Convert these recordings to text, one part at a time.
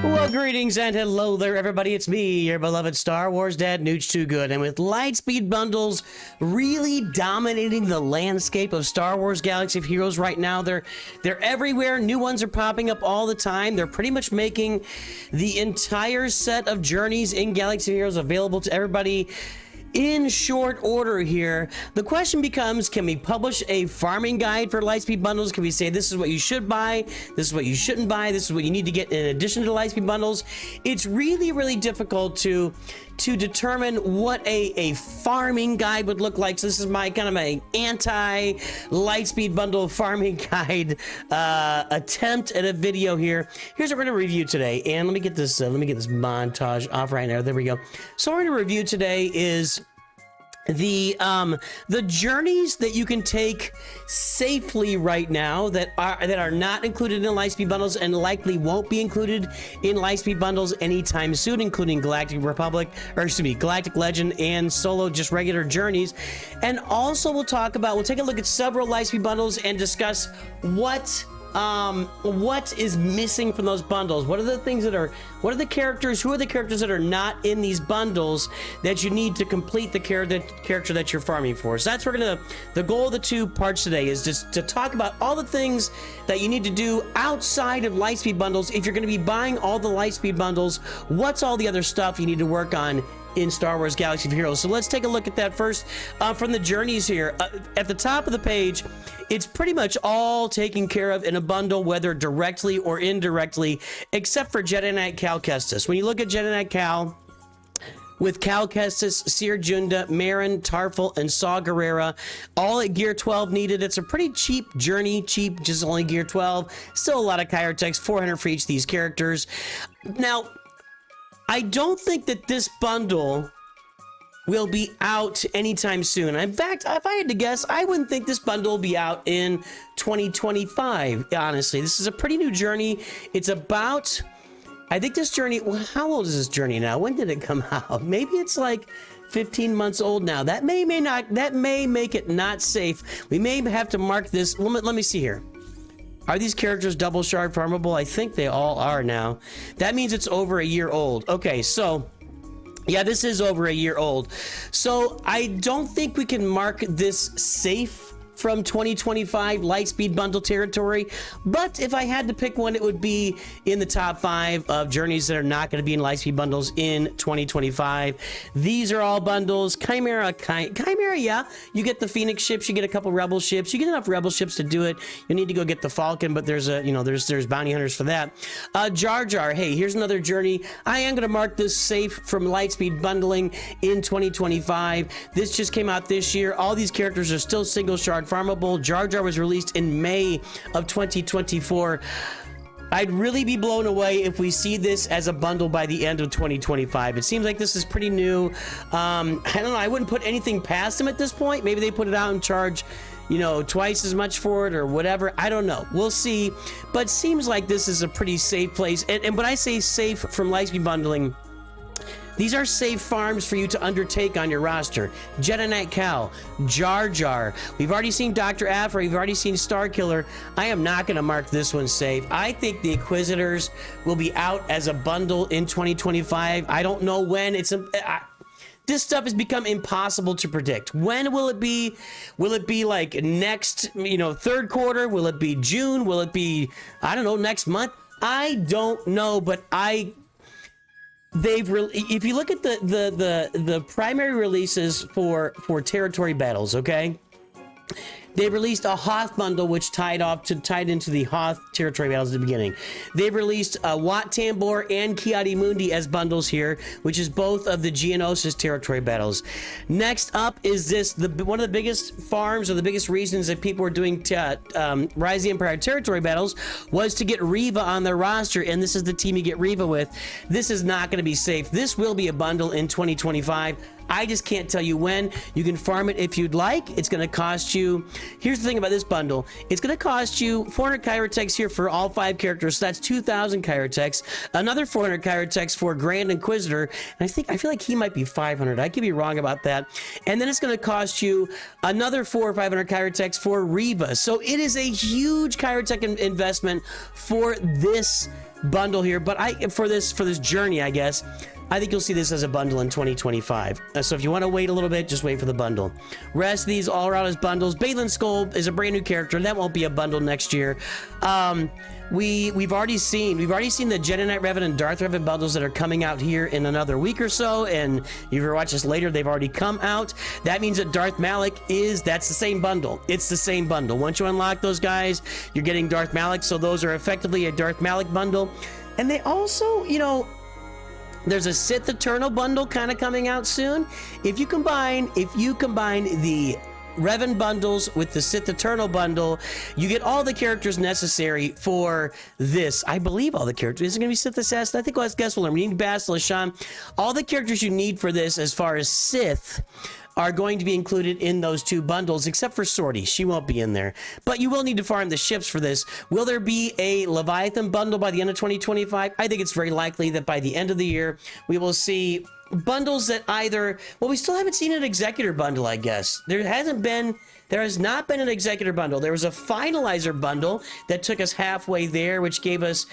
Well, greetings and hello there, everybody. It's me, your beloved Star Wars dad, Nooch Too Good. And with Lightspeed bundles really dominating the landscape of Star Wars Galaxy of Heroes right now, they're everywhere. New ones are popping up all the time. They're pretty much making the entire set of journeys in Galaxy of Heroes available to everybody in short order here. The question becomes, can we publish a farming guide for Lightspeed bundles? Can we say this is what you should buy, this is what you shouldn't buy, this is what you need to get in addition to Lightspeed bundles? It's really difficult to determine what a farming guide would look like. So this is my kind of my anti Lightspeed bundle farming guide attempt at a video here. Here's what we're gonna review today, and let me get this montage off right now. There we go. So what we're gonna review today is the journeys that you can take safely right now that are not included in Lightspeed bundles and likely won't be included in Lightspeed bundles anytime soon, including Galactic Republic, or excuse me, Galactic Legend and solo just regular journeys. And also we'll take a look at several Lightspeed bundles and discuss what is missing from those bundles. What are the things that are, what are the characters, who are the characters that are not in these bundles that you need to complete the character that you're farming for? So that's the goal of the two parts today is just to talk about all the things that you need to do outside of Lightspeed bundles. If you're going to be buying all the Lightspeed bundles, what's all the other stuff you need to work on in Star Wars Galaxy of Heroes? So let's take a look at that first from the journeys here. At the top of the page, it's pretty much all taken care of in a bundle, whether directly or indirectly, except for Jedi Knight Cal Kestis. When you look at Jedi Knight Cal, with Cal Kestis, Seer Junda, Marin, Tarful, and Saw Gerrera, all at Gear 12 needed. It's a pretty cheap journey, just only Gear 12. Still a lot of Kyrotex, 400 for each of these characters. Now, I don't think that this bundle will be out anytime soon. In fact, if I had to guess, I wouldn't think this bundle will be out in 2025, honestly. This is a pretty new journey. It's about, I think this journey, well, how old is this journey now? When did it come out? Maybe it's like 15 months old now. That may make it not safe. We may have to mark this. Let me see here. Are these characters double shard farmable? I think they all are now. That means it's over a year old. Okay, so yeah, this is over a year old. So I don't think we can mark this safe from 2025 Lightspeed bundle territory, but if I had to pick one, it would be in the top 5 of journeys that are not going to be in Lightspeed bundles in 2025. These are all bundles. Chimera, yeah, you get the Phoenix ships, you get a couple Rebel ships, you get enough Rebel ships to do it. You need to go get the Falcon, but there's bounty hunters for that. Jar Jar, hey, here's another journey. I am going to mark this safe from Lightspeed bundling in 2025. This just came out this year. All these characters are still single shard farmable. Jar Jar was released in May of 2024. I'd really be blown away if we see this as a bundle by the end of 2025. It seems like this is pretty new. I don't know. I wouldn't put anything past them at this point. Maybe they put it out and charge, twice as much for it or whatever. I don't know. We'll see. But seems like this is a pretty safe place. And when I say safe from Lightspeed bundling, these are safe farms for you to undertake on your roster. Jedi Knight Cal, Jar Jar. We've already seen Dr. Aphra. We've already seen Starkiller. I am not going to mark this one safe. I think the Inquisitors will be out as a bundle in 2025. I don't know when. This stuff has become impossible to predict. When will it be? Will it be like next, third quarter? Will it be June? Will it be, I don't know, next month? I don't know, but if you look at the primary releases for territory battles, okay, they released a Hoth bundle which tied into the Hoth territory battles at the beginning. They've released Wat Tambor and Kiadi Mundi as bundles here, which is both of the Geonosis territory battles. Next up is one of the biggest farms, or the biggest reasons that people were doing Rise of the Empire territory battles was to get Reva on their roster, and this is the team you get Reva with. This is not going to be safe. This will be a bundle in 2025. I just can't tell you when. You can farm it if you'd like. It's going to cost you, here's the thing about this bundle, it's going to cost you 400 Kyrotex here for all 5 characters, so that's 2,000 Kyrotex, another 400 Kyrotex for Grand Inquisitor, and I feel like he might be 500. I could be wrong about that. And then it's going to cost you another 400 or 500 Kyrotex for Reva. So it is a huge Kyrotech investment for this bundle here, but for this journey, I guess I think you'll see this as a bundle in 2025. So if you want to wait a little bit, just wait for the bundle. Rest of these all around as bundles. Balin Skull is a brand new character. That won't be a bundle next year. We've already seen the Jedi Knight Revan and Darth Revan bundles that are coming out here in another week or so, and if you watch this later, they've already come out. That means that Darth Malak that's the same bundle. It's the same bundle. Once you unlock those guys, you're getting Darth Malak, so those are effectively a Darth Malak bundle. And they also, there's a Sith Eternal bundle kind of coming out soon. If you combine the Revan bundles with the Sith Eternal bundle, you get all the characters necessary for this. I believe all the characters. Is it going to be Sith Assassin? I think let's guess we'll learn. We need Basilishan. All the characters you need for this as far as Sith are going to be included in those 2 bundles, except for Sortie. She won't be in there. But you will need to farm the ships for this. Will there be a Leviathan bundle by the end of 2025? I think it's very likely that by the end of the year, we will see bundles that we still haven't seen an Executor bundle, I guess. There has not been an Executor bundle. There was a Finalizer bundle that took us halfway there, which gave us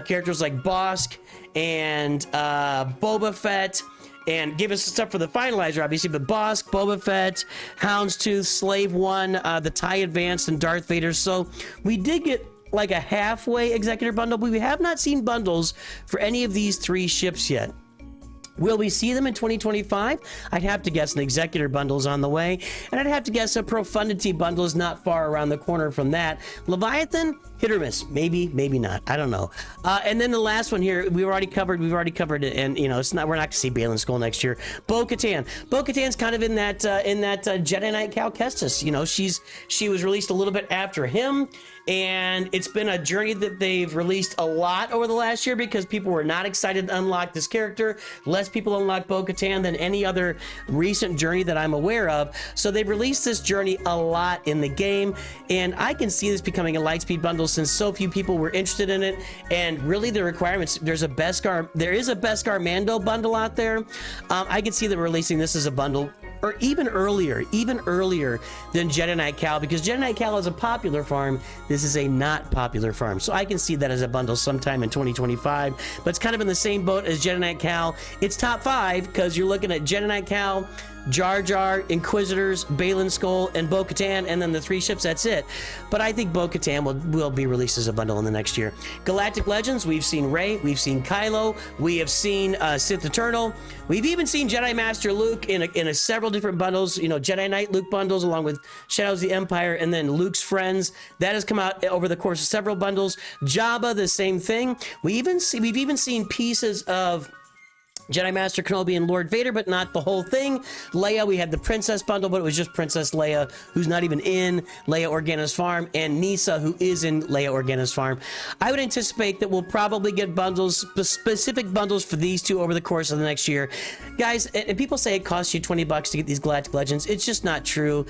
characters like Bosk and Boba Fett, and give us stuff for the Finalizer, obviously, but Bosk, Boba Fett, Houndstooth, Slave One, the TIE Advanced, and Darth Vader. So we did get like a halfway Executor bundle, but we have not seen bundles for any of these 3 ships yet. Will we see them in 2025? I'd have to guess an Executor bundle is on the way, and I'd have to guess a Profundity bundle is not far around the corner from that. Leviathan, hit or miss, maybe not. I don't know. And then the last one here, we've already covered it, and we're not going to see Balin Skull next year. Bo-Katan. Bo-Katan's kind of in that Jedi Knight Cal Kestis. She was released a little bit after him. And it's been a journey that they've released a lot over the last year because people were not excited to unlock this character. Less people unlock Bo-Katan than any other recent journey that I'm aware of. So they've released this journey a lot in the game, and I can see this becoming a Lightspeed bundle since so few people were interested in it. And really, the requirements, there is a Beskar Mando bundle out there. I can see them releasing this as a bundle, or even earlier than Jedi Knight Cal, because Jedi Knight Cal is a popular farm. This is a not popular farm. So I can see that as a bundle sometime in 2025, but it's kind of in the same boat as Jedi Knight Cal. It's top 5 because you're looking at Jedi Knight Cal, Jar Jar, Inquisitors, Balin Skull, and Bo-Katan, and then the 3 ships, that's it. But I think Bo-Katan will be released as a bundle in the next year. Galactic Legends, we've seen Rey, we've seen Kylo, we have seen Sith Eternal, we've even seen Jedi Master Luke in several different bundles, Jedi Knight Luke bundles, along with Shadows of the Empire, and then Luke's Friends. That has come out over the course of several bundles. Jabba, the same thing. We've even seen pieces of Jedi Master Kenobi and Lord Vader, but not the whole thing. Leia, we had the Princess bundle, but it was just Princess Leia, who's not even in Leia Organa's farm, and Nisa, who is in Leia Organa's farm. I would anticipate that we'll probably get bundles, specific bundles for these 2 over the course of the next year. Guys, and people say it costs you $20 to get these Galactic Legends. It's just not true.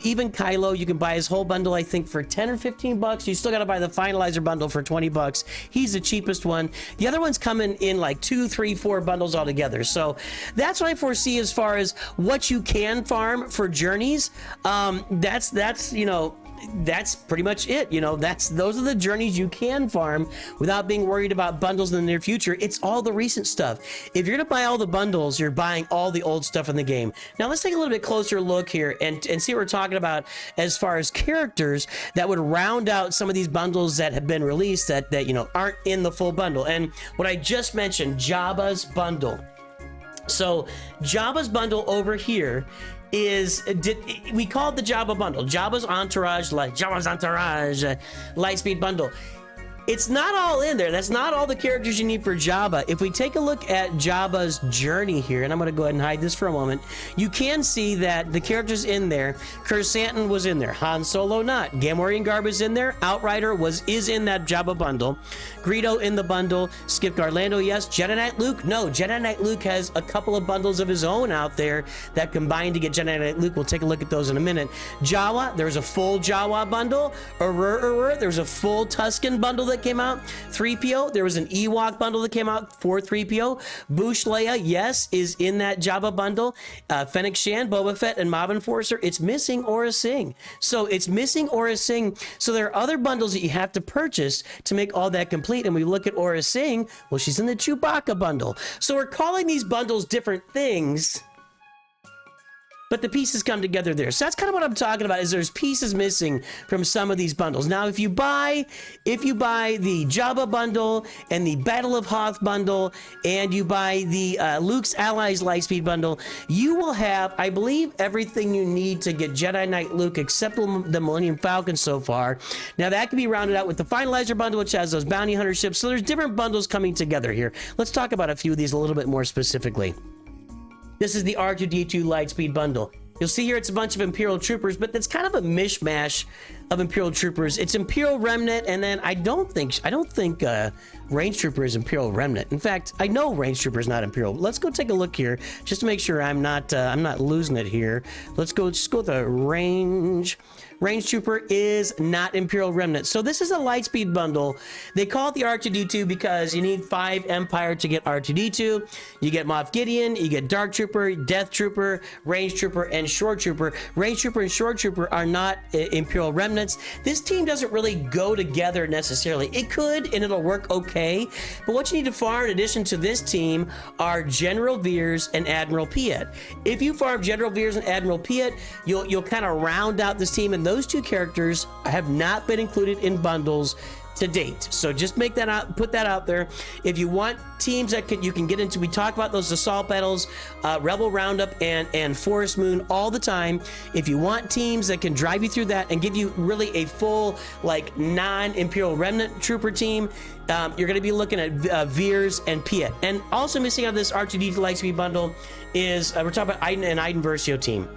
Even Kylo, you can buy his whole bundle, I think, for $10 or $15. You still got to buy the Finalizer bundle for $20. He's the cheapest one. The other ones come in like 2, 3, 4 bundles altogether. So that's what I foresee as far as what you can farm for journeys. That's pretty much it. Those are the journeys you can farm without being worried about bundles in the near future. It's all the recent stuff. If you're gonna buy all the bundles, you're buying all the old stuff in the game. Now let's take a little bit closer look here and see what we're talking about as far as characters that would round out some of these bundles that have been released that aren't in the full bundle. And what I just mentioned, Jabba's bundle. So Jabba's bundle over here we called the Jabba bundle, Jabba's Entourage Lightspeed bundle. it's not all in there. That's not all the characters you need for Jabba. If we take a look at Jabba's journey here, and I'm going to go ahead and hide this for a moment, you can see that the characters in there, Kersantin was in there, Han Solo not, Gamorrean Garb is in there, Outrider is in that Jabba bundle, Greedo in the bundle, Skip Garlando, yes, Jedi Knight Luke, no, Jedi Knight Luke has a couple of bundles of his own out there that combine to get Jedi Knight Luke. We'll take a look at those in a minute. Jawa, there's a full Jawa bundle, there's a full Tusken bundle that came out. 3PO, there was an Ewok bundle that came out for 3PO. Boush Leia, yes, is in that Jabba bundle. Fennec Shan, Boba Fett, and Mob Enforcer. It's missing Aura Singh. So it's missing Aura Singh. So there are other bundles that you have to purchase to make all that complete. And we look at Aura Singh, well, she's in the Chewbacca bundle. So we're calling these bundles different things, but the pieces come together there. So that's kind of what I'm talking about, is there's pieces missing from some of these bundles. Now, if you buy the Jabba bundle and the Battle of Hoth bundle, and you buy the Luke's Allies Lightspeed bundle, you will have, I believe, everything you need to get Jedi Knight Luke, except the Millennium Falcon so far. Now, that can be rounded out with the Finalizer bundle, which has those Bounty Hunter ships. So there's different bundles coming together here. Let's talk about a few of these a little bit more specifically. This is the R2-D2 Lightspeed bundle. You'll see here it's a bunch of Imperial Troopers, but that's kind of a mishmash of Imperial Troopers. It's Imperial Remnant, and then I don't think Range Trooper is Imperial Remnant. In fact, I know Range Trooper is not Imperial. Let's go take a look here just to make sure I'm not losing it here. Let's go with the Range Trooper is not Imperial Remnant. So this is a Lightspeed bundle. They call it the R2-D2 because you need 5 Empire to get R2-D2. You get Moff Gideon, you get Dark Trooper, Death Trooper, Range Trooper, and Shore Trooper. Range Trooper and Shore Trooper are not Imperial Remnants. This team doesn't really go together necessarily. It could, and it'll work okay. But what you need to farm in addition to this team are General Veers and Admiral Piet. If you farm General Veers and Admiral Piet, you'll kind of round out this team, and those two characters have not been included in bundles to date. So just make that out, put that out there. If you want teams that you can get into, we talk about those assault battles, Rebel Roundup and Forest Moon all the time. If you want teams that can drive you through that and give you really a full, like, non-Imperial Remnant Trooper team, you're going to be looking at Veers and Piet. And also missing out of this R2-D2 Lightspeed bundle is, we're talking about Iden and Iden Versio team.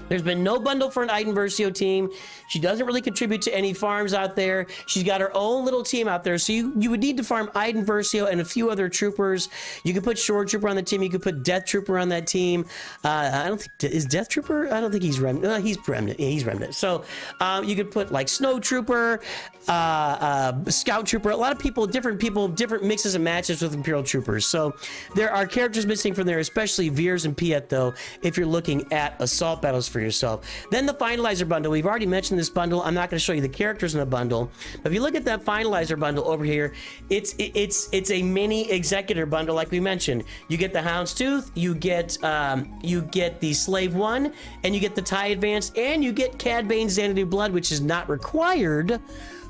There's been no bundle for an Iden Versio team. She doesn't really contribute to any farms out there. She's got her own little team out there. So you would need to farm Iden Versio and a few other troopers. You could put Shore Trooper on the team. You could put Death Trooper on that team. I don't think, is Death Trooper? I don't think he's Remnant. He's Remnant. Yeah, he's Remnant. So you could put like Snow Trooper, Scout Trooper. A lot of different mixes and matches with Imperial Troopers. So there are characters missing from there, especially Veers and Piet, though, if you're looking at assault battles for yourself. Then the Finalizer bundle. We've already mentioned this bundle. I'm not going to show you the characters in the bundle, but if you look at that Finalizer bundle over here, it's a mini Executor bundle, like we mentioned. You get the Houndstooth, you get the Slave 1, and you get the TIE Advanced, and you get Cad Bane's Xanadu Blood, which is not required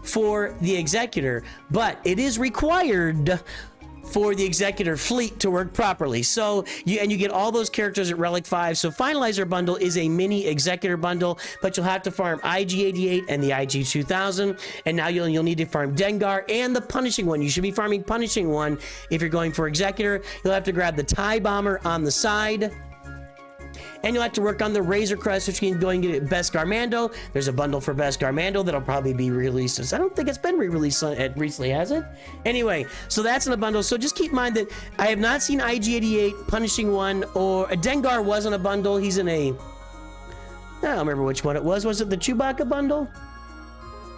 for the Executor, but it is required for the Executor fleet to work properly. So you get all those characters at Relic 5. So Finalizer bundle is a mini Executor bundle, but you'll have to farm IG-88 and the IG-2000, and now you'll need to farm Dengar and the Punishing One. You should be farming Punishing One if you're going for Executor. You'll have to grab the TIE Bomber on the side, and you'll have to work on the Razor Crest, which you can go and get Beskar Mando. There's a bundle for Beskar Mando that'll probably be released. I don't think it's been re-released recently, has it? Anyway, so that's in a bundle. So just keep in mind that I have not seen IG-88, Punishing One, or Dengar was in a bundle. He's in a, I don't remember which one it was. Was it the Chewbacca bundle?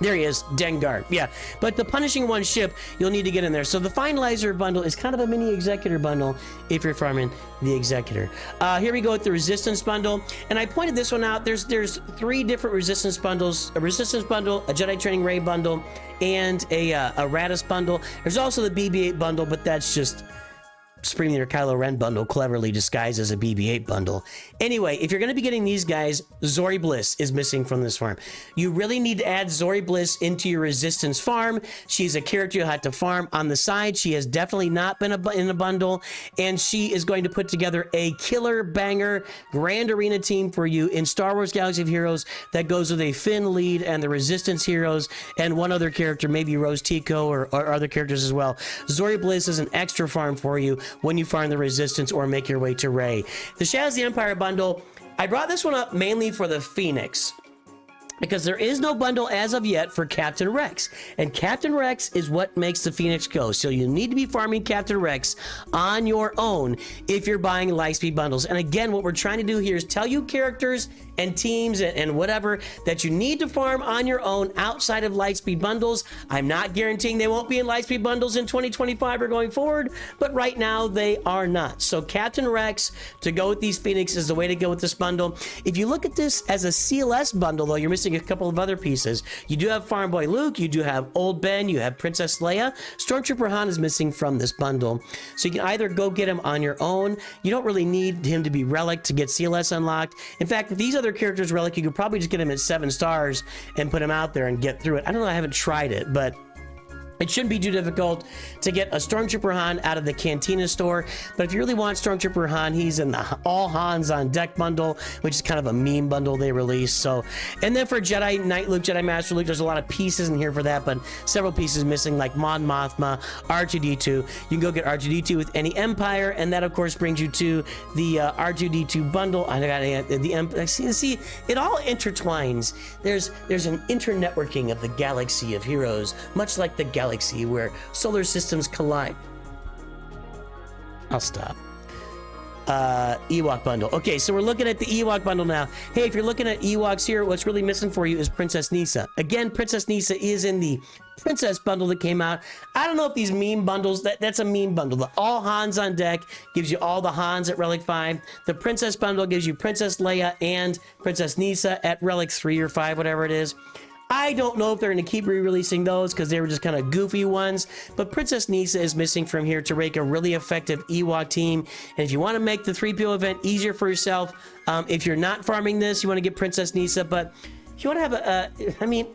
There he is, Dengar. Yeah, but the Punishing One ship, you'll need to get in there. So the Finalizer bundle is kind of a mini Executor bundle if you're farming the Executor. Here we go with the Resistance bundle, and I pointed this one out. There's 3 different Resistance bundles: a Resistance bundle, a Jedi Training Ray bundle, and a Raddus bundle. There's also the BB-8 bundle, but that's just Supreme Leader Kylo Ren bundle cleverly disguised as a BB-8 bundle. Anyway, if you're going to be getting these guys, Zori Bliss is missing from this farm. You really need to add Zori Bliss into your Resistance farm. She's a character you have to farm on the side. She has definitely not been in a bundle, and she is going to put together a killer banger Grand Arena team for you in Star Wars Galaxy of Heroes that goes with a Finn lead and the Resistance heroes and one other character, maybe Rose Tico or other characters as well. Zori Bliss is an extra farm for you when you farm the Resistance or make your way to Rey. The Shadows of the Empire bundle, I brought this one up mainly for the Phoenix, because there is no bundle as of yet for Captain Rex, and Captain Rex is what makes the Phoenix go. So you need to be farming Captain Rex on your own if you're buying Lightspeed bundles. And again, what we're trying to do here is tell you characters and teams and whatever that you need to farm on your own outside of Lightspeed bundles. I'm not guaranteeing they won't be in Lightspeed bundles in 2025 or going forward, but right now they are not. So Captain Rex to go with these Phoenix is the way to go with this bundle. If you look at this as a CLS bundle, though, you're missing a couple of other pieces. You do have Farm Boy Luke, you do have Old Ben, you have Princess Leia. Stormtrooper Han is missing from this bundle. So you can either go get him on your own. You don't really need him to be Relic to get CLS unlocked. In fact, with these other characters Relic, you could probably just get him at 7 stars and put him out there and get through it. I don't know, I haven't tried it, but it shouldn't be too difficult to get a Stormtrooper Han out of the Cantina store. But if you really want Stormtrooper Han, he's in the All Hans on Deck bundle, which is kind of a meme bundle they released. So, and then for Jedi Knight Luke, Jedi Master Luke, there's a lot of pieces in here for that, but several pieces missing, like Mon Mothma, R2-D2. You can go get R2-D2 with any Empire, and that of course brings you to the R2-D2 bundle. I got the see, it all intertwines. There's an internetworking of the galaxy of heroes, much like the galaxy where solar systems collide. I'll stop. Ewok bundle. Okay, so we're looking at the Ewok bundle now. Hey, if you're looking at Ewoks here, what's really missing for you is Princess Nisa. Again, Princess Nisa is in the Princess bundle that came out. I don't know if these meme bundles, that's a meme bundle. The All Hans on Deck gives you all the Hans at Relic 5. The Princess bundle gives you Princess Leia and Princess Nisa at Relic 3 or 5, whatever it is. I don't know if they're going to keep re-releasing those because they were just kind of goofy ones, but Princess Nisa is missing from here to make a really effective Ewok team. And if you want to make the 3PO event easier for yourself, if you're not farming this, you want to get Princess Nisa, but if you want to have I mean,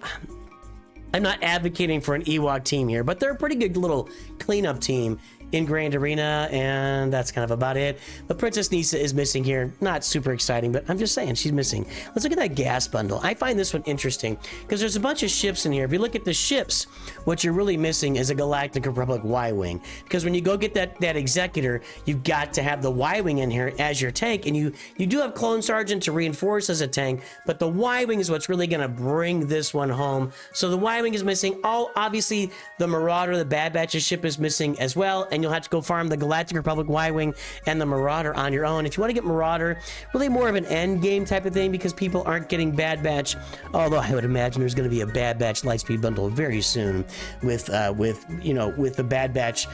I'm not advocating for an Ewok team here, but they're a pretty good little cleanup team in Grand Arena, and that's kind of about it. But Princess Nisa is missing here. Not super exciting, but I'm just saying she's missing. Let's look at that gas bundle. I find this one interesting because there's a bunch of ships in here. If you look at the ships, what you're really missing is a Galactic Republic Y-Wing, because when you go get that Executor, you've got to have the Y-Wing in here as your tank, and you do have Clone Sergeant to reinforce as a tank, but the Y-Wing is what's really going to bring this one home. So the Y-Wing is missing. Obviously, the Marauder, the Bad Batch's ship is missing as well, and you'll have to go farm the Galactic Republic Y-Wing and the Marauder on your own. If you want to get Marauder, really more of an end game type of thing because people aren't getting Bad Batch, although I would imagine there's going to be a Bad Batch Lightspeed bundle very soon with the Bad Batch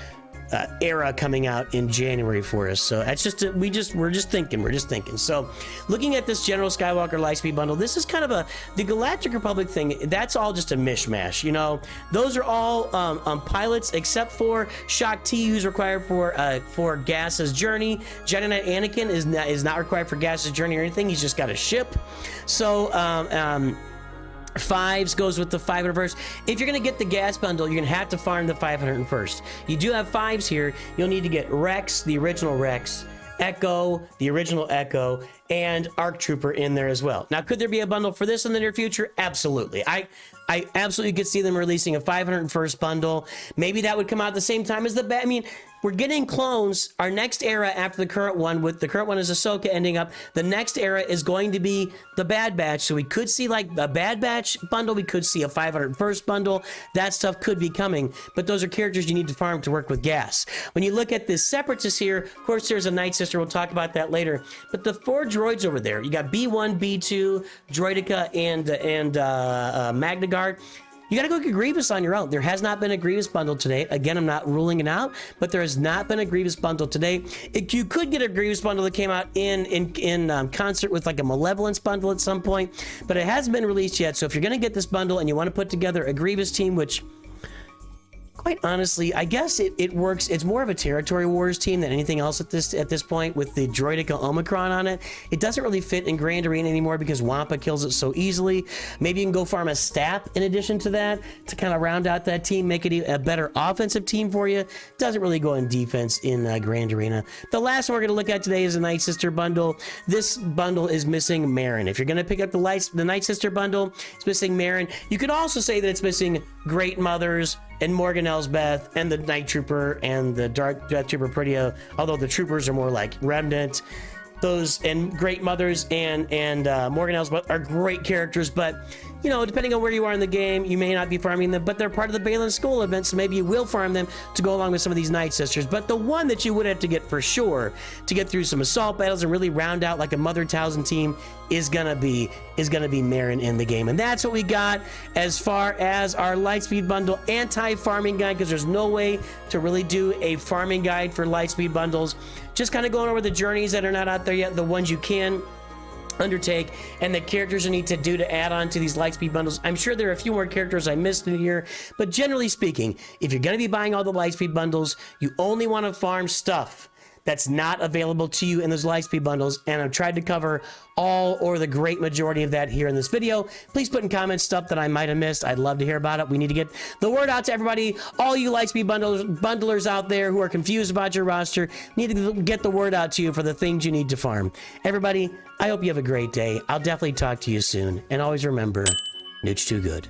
era coming out in January for us. So that's just we're just thinking. So looking at this General Skywalker Lightspeed bundle, this is kind of the Galactic Republic thing. That's all just a mishmash. You know, those are all pilots except for Shaak Ti, who's required for Gas's journey. Jedi Knight Anakin is not required for Gas's journey or anything. He's just got a ship. So Fives goes with the 501st. If you're going to get the gas bundle, you're going to have to farm the 501st. You do have fives here. You'll need to get Rex, the original Rex, Echo, the original Echo, and ARC Trooper in there as well. Now, could there be a bundle for this in the near future? Absolutely. I absolutely could see them releasing a 501st bundle. Maybe that would come out at the same time as I mean, we're getting clones. Our next era after the current one, with the current one is Ahsoka ending up, the next era is going to be the Bad Batch. So we could see like a Bad Batch bundle. We could see a 501st bundle. That stuff could be coming, but those are characters you need to farm to work with gas. When you look at the Separatists here, of course, there's a Night Sister. We'll talk about that later. But the 4 droids over there, you got B1, B2, Droideka, and Magna Guard. You got to go get Grievous on your own. There has not been a Grievous bundle today. Again, I'm not ruling it out, but there has not been a Grievous bundle today. You could get a Grievous bundle that came out in concert with like a Malevolence bundle at some point, but it hasn't been released yet. So if you're going to get this bundle and you want to put together a Grievous team, which quite honestly, I guess it works. It's more of a territory wars team than anything else at this point with the Droidica Omicron on it. It doesn't really fit in Grand Arena anymore because Wampa kills it so easily. Maybe you can go farm a staff in addition to that to kind of round out that team, make it a better offensive team for you. Doesn't really go in defense in Grand Arena. The last one we're going to look at today is a Night Sister bundle. This bundle is missing Marin. If you're going to pick up the Night Sister bundle, it's missing Marin. You could also say that it's missing Great Mothers and Morgan Elsbeth and the Night Trooper and the Death Trooper Prettia, although the Troopers are more like Remnant. Those and Great Mothers and Morgan Elsbeth are great characters, but you know, depending on where you are in the game, you may not be farming them, but they're part of the Balin School event, so maybe you will farm them to go along with some of these Night Sisters. But the one that you would have to get for sure to get through some assault battles and really round out like a Mother Townsend team is gonna be Marin in the game. And that's what we got as far as our Lightspeed bundle anti-farming guide, because there's no way to really do a farming guide for Lightspeed bundles. Just kind of going over the journeys that are not out there yet, the ones you can undertake, and the characters you need to do to add on to these Lightspeed bundles. I'm sure there are a few more characters I missed in here, but generally speaking, if you're going to be buying all the Lightspeed bundles, you only want to farm stuff that's not available to you in those Lightspeed bundles, and I've tried to cover all or the great majority of that here in this video. Please put in comments stuff that I might have missed. I'd love to hear about it. We need to get the word out to everybody. All you Lightspeed bundlers out there who are confused about your roster, need to get the word out to you for the things you need to farm. Everybody, I hope you have a great day. I'll definitely talk to you soon. And always remember, Nooch Too Good.